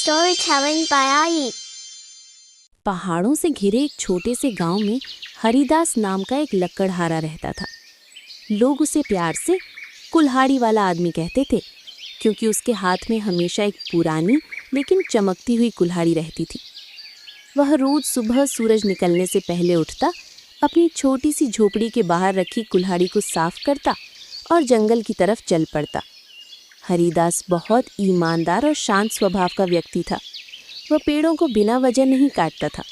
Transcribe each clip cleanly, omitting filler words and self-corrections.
Storytelling by Ai. पहाड़ों से घिरे एक छोटे से गांव में हरिदास नाम का एक लकड़हारा रहता था। लोग उसे प्यार से कुल्हाड़ी वाला आदमी कहते थे, क्योंकि उसके हाथ में हमेशा एक पुरानी लेकिन चमकती हुई कुल्हाड़ी रहती थी। वह रोज सुबह सूरज निकलने से पहले उठता, अपनी छोटी सी झोपड़ी के बाहर रखी कुल्हाड़ी को साफ करता और जंगल की तरफ चल पड़ता। हरिदास बहुत ईमानदार और शांत स्वभाव का व्यक्ति था। वह पेड़ों को बिना वजह नहीं काटता था।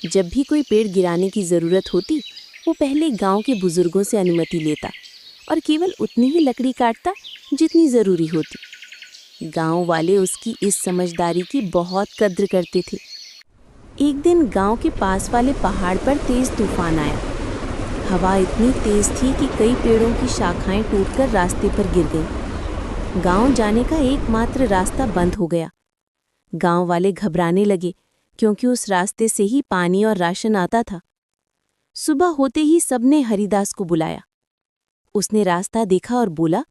जब भी कोई पेड़ गिराने की ज़रूरत होती, वो पहले गांव के बुजुर्गों से अनुमति लेता और केवल उतनी ही लकड़ी काटता जितनी ज़रूरी होती। गांव वाले उसकी इस समझदारी की बहुत कद्र करते थे। एक दिन गांव के पास वाले पहाड़ पर तेज़ तूफान आया। हवा इतनी तेज़ थी कि कई पेड़ों की शाखाएं टूटकर रास्ते पर गिर गईं। गांव जाने का एकमात्र रास्ता बंद हो गया। गांव वाले घबराने लगे, क्योंकि उस रास्ते से ही पानी और राशन आता था। सुबह होते ही सबने हरिदास को बुलाया। उसने रास्ता देखा और बोला,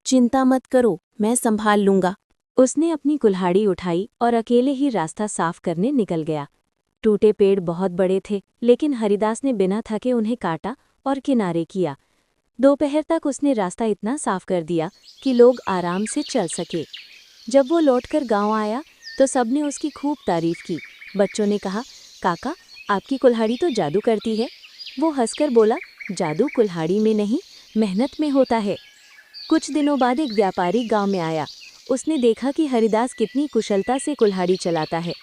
चिंता मत करो, मैं संभाल लूंगा। उसने अपनी कुल्हाड़ी उठाई और अकेले ही रास्ता साफ करने निकल गया। टूटे पेड़ बहुत बड़े थे, लेकिन हरिदास ने बिना थके उन्हें काटा और किनारे किया। दोपहर तक उसने रास्ता इतना साफ कर दिया कि लोग आराम से चल सके। जब वो लौटकर गांव आया तो सबने उसकी खूब तारीफ की। बच्चों ने कहा, काका, आपकी कुल्हाड़ी तो जादू करती है। वो हंसकर बोला, जादू कुल्हाड़ी में नहीं, मेहनत में होता है। कुछ दिनों बाद एक व्यापारी गांव में आया। उसने देखा कि हरिदास कितनी कुशलता से कुल्हाड़ी चलाता है।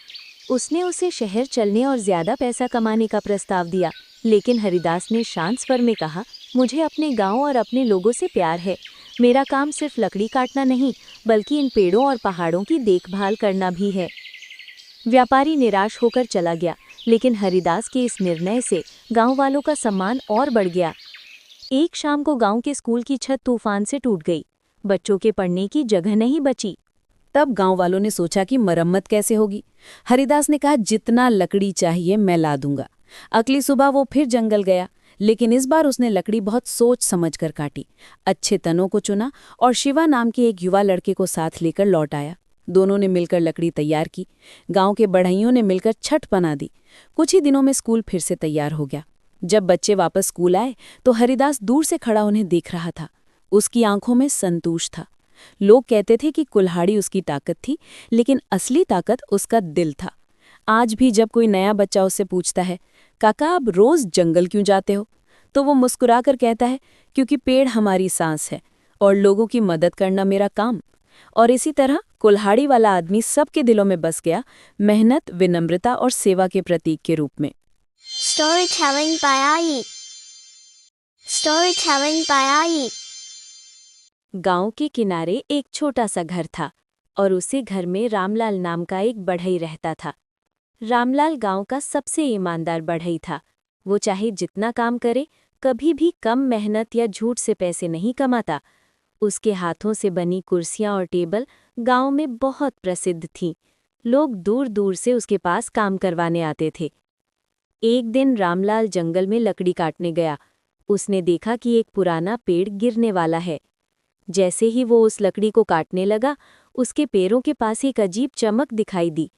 उसने उसे शहर चलने और ज़्यादा पैसा कमाने का प्रस्ताव दिया, लेकिन हरिदास ने शांत स्वर में कहा, मुझे अपने गांव और अपने लोगों से प्यार है। मेरा काम सिर्फ लकड़ी काटना नहीं, बल्कि इन पेड़ों और पहाड़ों की देखभाल करना भी है। व्यापारी निराश होकर चला गया, लेकिन हरिदास के इस निर्णय से गांव वालों का सम्मान और बढ़ गया। एक शाम को गांव के स्कूल की छत तूफान से टूट गई। बच्चों के पढ़ने की जगह नहीं बची। तब गांव वालों ने सोचा कि मरम्मत कैसे होगी। हरिदास ने कहा, जितना लकड़ी चाहिए मैं ला दूंगा। अगली सुबह वो फिर जंगल गया, लेकिन इस बार उसने लकड़ी बहुत सोच समझकर काटी, अच्छे तनों को चुना और शिवा नाम के एक युवा लड़के को साथ लेकर लौट आया। दोनों ने मिलकर लकड़ी तैयार की। गांव के बढ़इयों ने मिलकर छत बना दी। कुछ ही दिनों में स्कूल फिर से तैयार हो गया। जब बच्चे वापस स्कूल आए तो हरिदास दूर से खड़ा उन्हें देख रहा था। उसकी आंखों में संतोष था। लोग कहते थे कि कुल्हाड़ी उसकी ताकत थी, लेकिन असली ताकत उसका दिल था। आज भी जब कोई नया बच्चा उससे पूछता है, काका आप रोज जंगल क्यों जाते हो, तो वो मुस्कुराकर कहता है, क्योंकि पेड़ हमारी सांस है और लोगों की मदद करना मेरा काम। और इसी तरह कुल्हाड़ी वाला आदमी सबके दिलों में बस गया, मेहनत, विनम्रता और सेवा के प्रतीक के रूप में। Storytelling by Ai. Storytelling by Ai. गांव के किनारे एक छोटा सा घर था और उसी घर में रामलाल नाम का एक बढ़ई रहता था। रामलाल गांव का सबसे ईमानदार बढ़ई था। वो चाहे जितना काम करे, कभी भी कम मेहनत या झूठ से पैसे नहीं कमाता। उसके हाथों से बनी कुर्सियां और टेबल गांव में बहुत प्रसिद्ध थीं। लोग दूर दूर से उसके पास काम करवाने आते थे। एक दिन रामलाल जंगल में लकड़ी काटने गया। उसने देखा कि एक पुराना पेड़ गिरने वाला है। जैसे ही वो उस लकड़ी को काटने लगा, उसके पैरों के पास एक अजीब चमक दिखाई दी।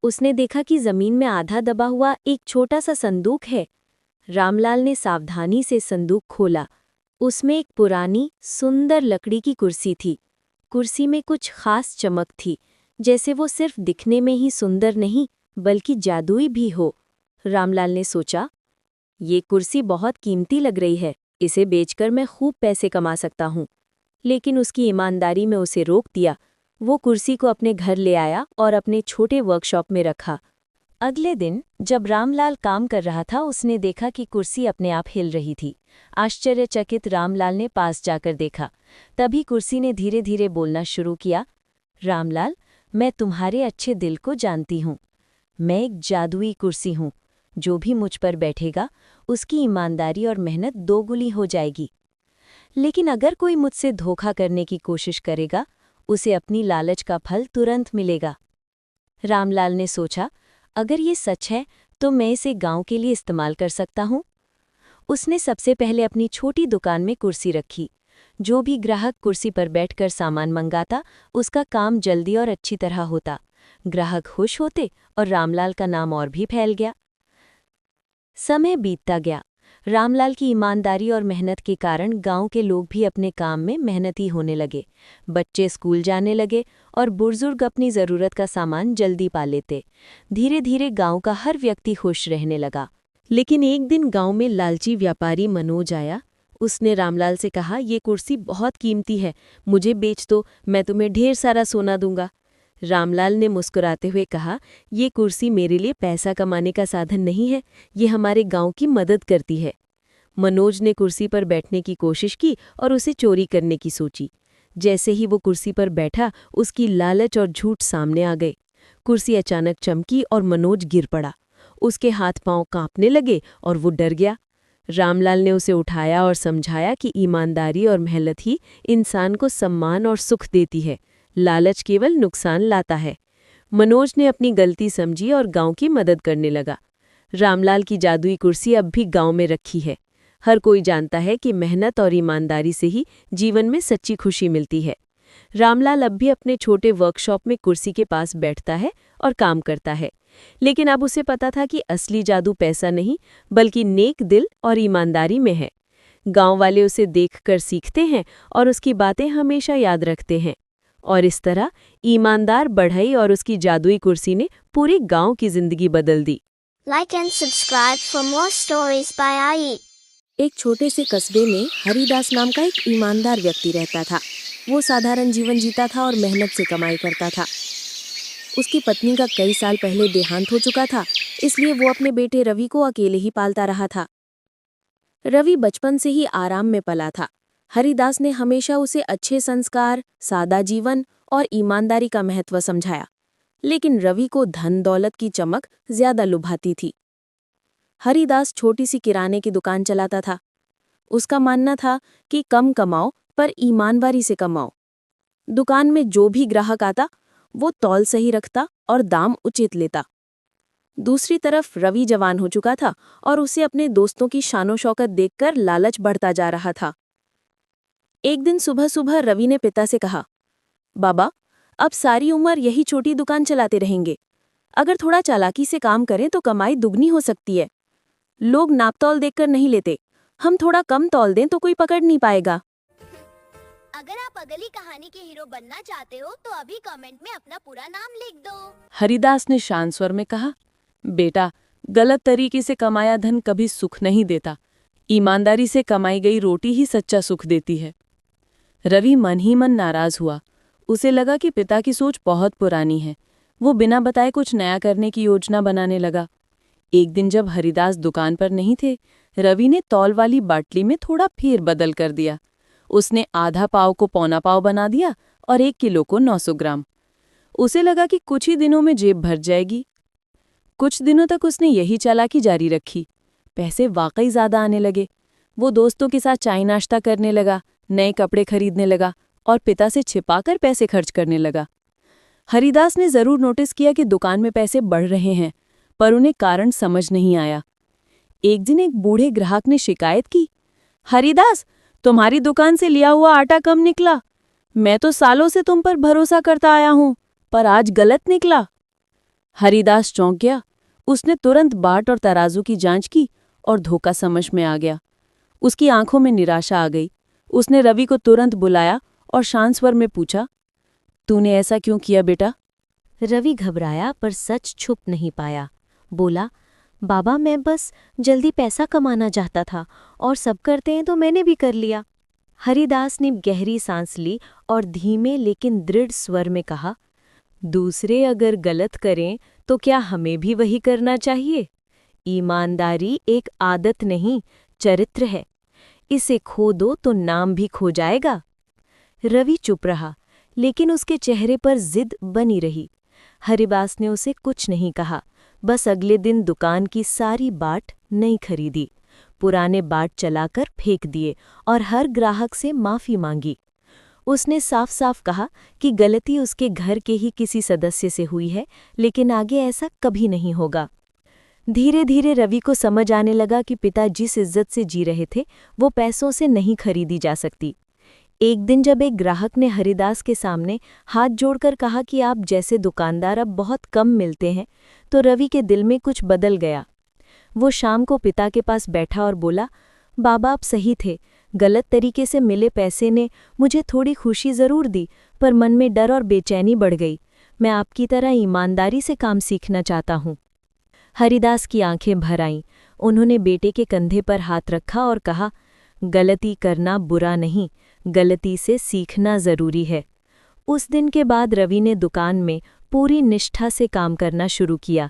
उसने देखा कि जमीन में आधा दबा हुआ एक छोटा सा संदूक है। रामलाल ने सावधानी से संदूक खोला। उसमें एक पुरानी, सुंदर लकड़ी की कुर्सी थी। कुर्सी में कुछ खास चमक थी, जैसे वो सिर्फ दिखने में ही सुंदर नहीं, बल्कि जादुई भी हो। रामलाल ने सोचा, ये कुर्सी बहुत कीमती लग रही है, इसे बेचकर मैं खूब पैसे कमा सकता हूँ। लेकिन उसकी ईमानदारी में उसे रोक दिया। वो कुर्सी को अपने घर ले आया और अपने छोटे वर्कशॉप में रखा। अगले दिन जब रामलाल काम कर रहा था, उसने देखा कि कुर्सी अपने आप हिल रही थी। आश्चर्यचकित रामलाल ने पास जाकर देखा। तभी कुर्सी ने धीरे धीरे बोलना शुरू किया, रामलाल, मैं तुम्हारे अच्छे दिल को जानती हूँ। मैं एक जादुई कुर्सी हूँ। जो भी मुझ पर बैठेगा, उसकी ईमानदारी और मेहनत दोगुनी हो जाएगी। लेकिन अगर कोई मुझसे धोखा करने की कोशिश करेगा, उसे अपनी लालच का फल तुरंत मिलेगा। रामलाल ने सोचा, अगर ये सच है तो मैं इसे गांव के लिए इस्तेमाल कर सकता हूँ। उसने सबसे पहले अपनी छोटी दुकान में कुर्सी रखी। जो भी ग्राहक कुर्सी पर बैठकर सामान मंगाता, उसका काम जल्दी और अच्छी तरह होता। ग्राहक खुश होते और रामलाल का नाम और भी फैल गया। समय बीतता गया। रामलाल की ईमानदारी और मेहनत के कारण गांव के लोग भी अपने काम में मेहनती होने लगे। बच्चे स्कूल जाने लगे और बुजुर्ग अपनी ज़रूरत का सामान जल्दी पा लेते। धीरे धीरे गांव का हर व्यक्ति खुश रहने लगा। लेकिन एक दिन गांव में लालची व्यापारी मनोज आया। उसने रामलाल से कहा, ये कुर्सी बहुत कीमती है, मुझे बेच दो, मैं तुम्हें ढेर सारा सोना दूंगा। रामलाल ने मुस्कुराते हुए कहा, ये कुर्सी मेरे लिए पैसा कमाने का साधन नहीं है, ये हमारे गांव की मदद करती है। मनोज ने कुर्सी पर बैठने की कोशिश की और उसे चोरी करने की सोची। जैसे ही वो कुर्सी पर बैठा, उसकी लालच और झूठ सामने आ गए। कुर्सी अचानक चमकी और मनोज गिर पड़ा। उसके हाथ पांव कांपने लगे और वो डर गया। रामलाल ने उसे उठाया और समझाया कि ईमानदारी और मेहनत ही इंसान को सम्मान और सुख देती है, लालच केवल नुकसान लाता है। मनोज ने अपनी गलती समझी और गांव की मदद करने लगा। रामलाल की जादुई कुर्सी अब भी गांव में रखी है। हर कोई जानता है कि मेहनत और ईमानदारी से ही जीवन में सच्ची खुशी मिलती है। रामलाल अब भी अपने छोटे वर्कशॉप में कुर्सी के पास बैठता है और काम करता है। लेकिन अब उसे पता था कि असली जादू पैसा नहीं, बल्कि नेक दिल और ईमानदारी में है। गांव वाले उसे देखकर सीखते हैं और उसकी बातें हमेशा याद रखते हैं। और इस तरह ईमानदार बढ़ई और उसकी जादुई कुर्सी ने पूरे गांव की जिंदगी बदल दी। Like and subscribe for more stories by Ayit. एक छोटे से कस्बे में हरिदास नाम का एक ईमानदार व्यक्ति रहता था। वो साधारण जीवन जीता था और मेहनत से कमाई करता था। उसकी पत्नी का कई साल पहले देहांत हो चुका था, इसलिए वो अपने बेटे रवि को अकेले ही पालता रहा था। रवि बचपन से ही आराम में पला था। हरिदास ने हमेशा उसे अच्छे संस्कार, सादा जीवन और ईमानदारी का महत्व समझाया। लेकिन रवि को धन दौलत की चमक ज्यादा लुभाती थी। हरिदास छोटी सी किराने की दुकान चलाता था। उसका मानना था कि कम कमाओ पर ईमानदारी से कमाओ। दुकान में जो भी ग्राहक आता वो तौल सही रखता और दाम उचित लेता। दूसरी तरफ रवि जवान हो चुका था और उसे अपने दोस्तों की शानो शौकत देखकर लालच बढ़ता जा रहा था। एक दिन सुबह सुबह रवि ने पिता से कहा, बाबा, अब सारी उम्र यही छोटी दुकान चलाते रहेंगे। अगर थोड़ा चालाकी से काम करें तो कमाई दुगनी हो सकती है। लोग नापतौल देखकर नहीं लेते, हम थोड़ा कम तौल दें तो कोई पकड़ नहीं पाएगा। अगर आप अगली कहानी के हीरो बनना चाहते हो तो अभी कमेंट में अपना पूरा नाम लिख दो। हरिदास ने शांत स्वर में कहा, बेटा, गलत तरीके से कमाया धन कभी सुख नहीं देता। ईमानदारी से कमाई गई रोटी ही सच्चा सुख देती है। रवि मन ही मन नाराज हुआ। उसे लगा कि पिता की सोच बहुत पुरानी है। वो बिना बताए कुछ नया करने की योजना बनाने लगा। एक दिन जब हरिदास दुकान पर नहीं थे, रवि ने तौल वाली बाटली में थोड़ा फेर बदल कर दिया। उसने आधा पाव को पौना पाव बना दिया और 1 किलो को 900 ग्राम। उसे लगा कि कुछ ही दिनों में जेब भर जाएगी। कुछ दिनों तक उसने यही चालाकी जारी रखी। पैसे वाकई ज्यादा आने लगे। वो दोस्तों के साथ चाय नाश्ता करने लगा, नए कपड़े खरीदने लगा और पिता से छिपाकर पैसे खर्च करने लगा। हरिदास ने जरूर नोटिस किया कि दुकान में पैसे बढ़ रहे हैं, पर उन्हें कारण समझ नहीं आया। एक दिन एक बूढ़े ग्राहक ने शिकायत की, हरिदास, तुम्हारी दुकान से लिया हुआ आटा कम निकला। मैं तो सालों से तुम पर भरोसा करता आया हूं, पर आज गलत निकला। हरिदास चौंक गया। उसने तुरंत बाट और तराजू की जांच की और धोखा समझ में आ गया। उसकी आंखों में निराशा आ गई। उसने रवि को तुरंत बुलाया और शांत स्वर में पूछा, तूने ऐसा क्यों किया बेटा? रवि घबराया पर सच छुप नहीं पाया। बोला, बाबा, मैं बस जल्दी पैसा कमाना चाहता था और सब करते हैं तो मैंने भी कर लिया। हरिदास ने गहरी सांस ली और धीमे लेकिन दृढ़ स्वर में कहा, दूसरे अगर गलत करें तो क्या हमें भी वही करना चाहिए? ईमानदारी एक आदत नहीं, चरित्र है। इसे खो दो तो नाम भी खो जाएगा। रवि चुप रहा, लेकिन उसके चेहरे पर जिद बनी रही। हरिदास ने उसे कुछ नहीं कहा, बस अगले दिन दुकान की सारी बाट नहीं खरीदी। पुराने बाट चलाकर फेंक दिए और हर ग्राहक से माफी मांगी। उसने साफ साफ कहा कि गलती उसके घर के ही किसी सदस्य से हुई है, लेकिन आगे ऐसा कभी नहीं होगा। धीरे धीरे रवि को समझ आने लगा कि पिता जिस इज्जत से जी रहे थे वो पैसों से नहीं खरीदी जा सकती। एक दिन जब एक ग्राहक ने हरिदास के सामने हाथ जोड़कर कहा कि आप जैसे दुकानदार अब बहुत कम मिलते हैं, तो रवि के दिल में कुछ बदल गया। वो शाम को पिता के पास बैठा और बोला, बाबा आप सही थे, गलत तरीके से मिले पैसे ने मुझे थोड़ी खुशी ज़रूर दी, पर मन में डर और बेचैनी बढ़ गई। मैं आपकी तरह ईमानदारी से काम सीखना चाहता हूँ। हरिदास की आंखें भर आईं। उन्होंने बेटे के कंधे पर हाथ रखा और कहा, गलती करना बुरा नहीं, गलती से सीखना ज़रूरी है। उस दिन के बाद रवि ने दुकान में पूरी निष्ठा से काम करना शुरू किया।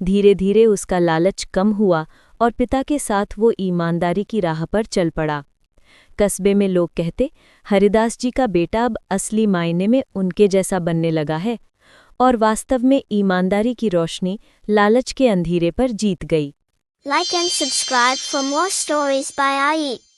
धीरे धीरे उसका लालच कम हुआ और पिता के साथ वो ईमानदारी की राह पर चल पड़ा। कस्बे में लोग कहते, हरिदास जी का बेटा अब असली मायने में उनके जैसा बनने लगा है। और वास्तव में ईमानदारी की रोशनी लालच के अंधेरे पर जीत गई। Like and subscribe for more stories by Ai.